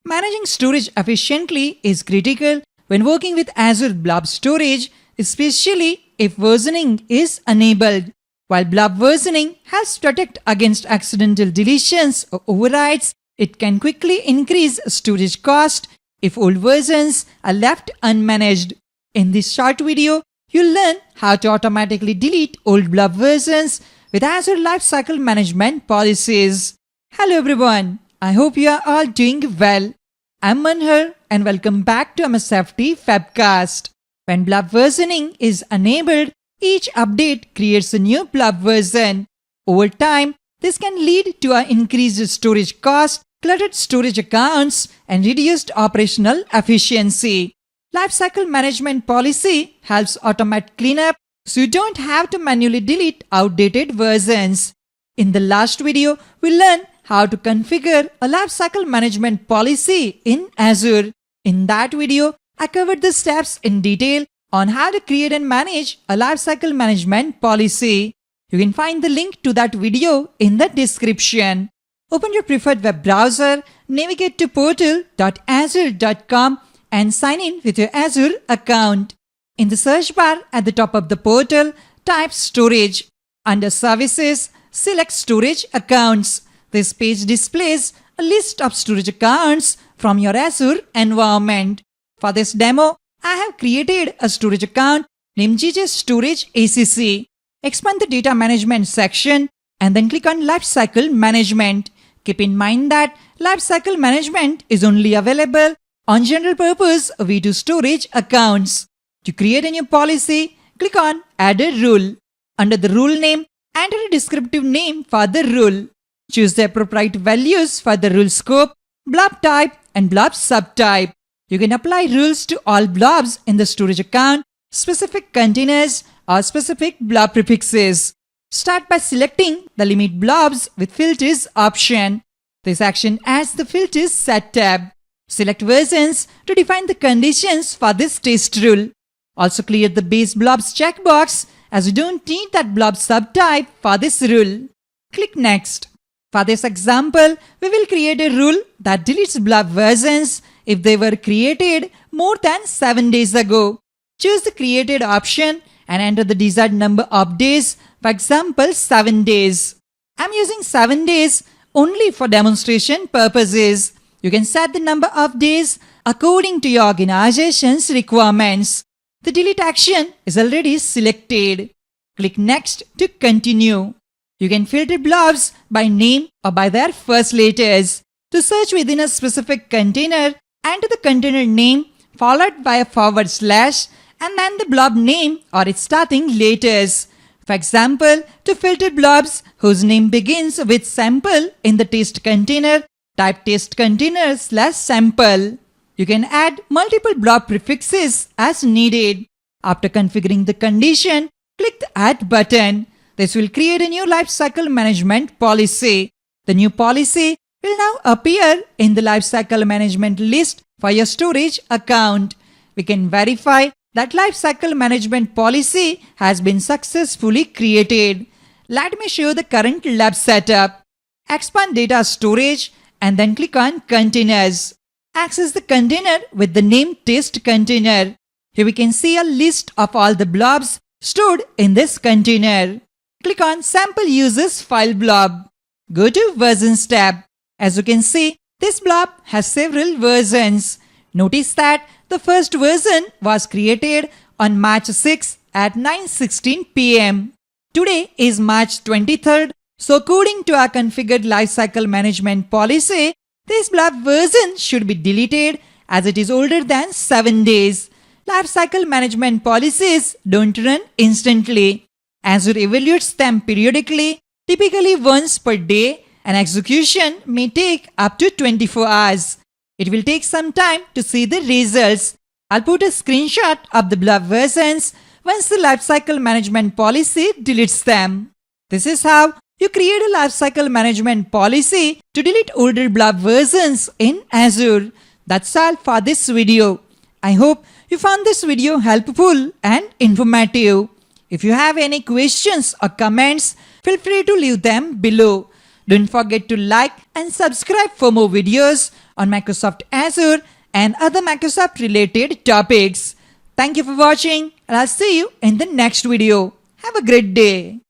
Managing storage efficiently is critical when working with Azure Blob Storage, especially if versioning is enabled. While Blob versioning helps protect against accidental deletions or overwrites, it can quickly increase storage cost if old versions are left unmanaged. In this short video, you'll learn how to automatically delete old Blob versions with Azure Lifecycle Management Policies. Hello everyone, I hope you are all doing well. I'm Manhar and welcome back to MSFT WebCast. When Blob versioning is enabled, each update creates a new Blob version. Over time, this can lead to an increased storage cost, cluttered storage accounts, and reduced operational efficiency. Lifecycle Management Policy helps automate cleanup so you don't have to manually delete outdated versions. In the last video, we learned how to configure a Lifecycle Management Policy in Azure. In that video, I covered the steps in detail on how to create and manage a Lifecycle Management Policy. You can find the link to that video in the description. Open your preferred web browser, navigate to portal.azure.com and sign in with your Azure account. In the search bar at the top of the portal, type Storage. Under Services, select Storage Accounts. This page displays a list of storage accounts from your Azure environment. For this demo, I have created a storage account named GJ Storage ACC. Expand the Data Management section and then click on Lifecycle Management. Keep in mind that Lifecycle Management is only available on General Purpose V2 Storage accounts. To create a new policy, click on Add a Rule. Under the rule name, enter a descriptive name for the rule. Choose the appropriate values for the rule scope, blob type, and blob subtype. You can apply rules to all blobs in the storage account, specific containers, or specific blob prefixes. Start by selecting the Limit Blobs with Filters option. This action adds the Filters Set tab. Select versions to define the conditions for this test rule. Also clear the Base Blobs checkbox as you don't need that blob subtype for this rule. Click Next. For this example, we will create a rule that deletes blob versions if they were created more than 7 days ago. Choose the Created option and enter the desired number of days, for example 7 days. I'm using 7 days only for demonstration purposes. You can set the number of days according to your organization's requirements. The delete action is already selected. Click Next to continue. You can filter blobs by name or by their first letters. To search within a specific container, enter the container name followed by a / and then the blob name or its starting letters. For example, to filter blobs whose name begins with sample in the test container, type test container /sample. You can add multiple blob prefixes as needed. After configuring the condition, click the Add button. This will create a new Lifecycle Management Policy. The new policy will now appear in the Lifecycle Management list for your storage account. We can verify that Lifecycle Management Policy has been successfully created. Let me show the current lab setup. Expand Data Storage and then click on Containers. Access the container with the name Test Container. Here we can see a list of all the blobs stored in this container. Click on Sample Users File Blob. Go to Versions tab. As you can see, this blob has several versions. Notice that the first version was created on March 6 at 9:16 p.m. Today is March 23rd, so according to our configured Lifecycle Management Policy, this blob version should be deleted as it is older than 7 days. Lifecycle Management Policies don't run instantly. Azure evaluates them periodically, typically once per day, and execution may take up to 24 hours. It will take some time to see the results. I'll put a screenshot of the blob versions once the Lifecycle Management Policy deletes them. This is how you create a Lifecycle Management Policy to delete older blob versions in Azure. That's all for this video. I hope you found this video helpful and informative. If you have any questions or comments, feel free to leave them below. Don't forget to like and subscribe for more videos on Microsoft Azure and other Microsoft related topics. Thank you for watching, and I'll see you in the next video. Have a great day.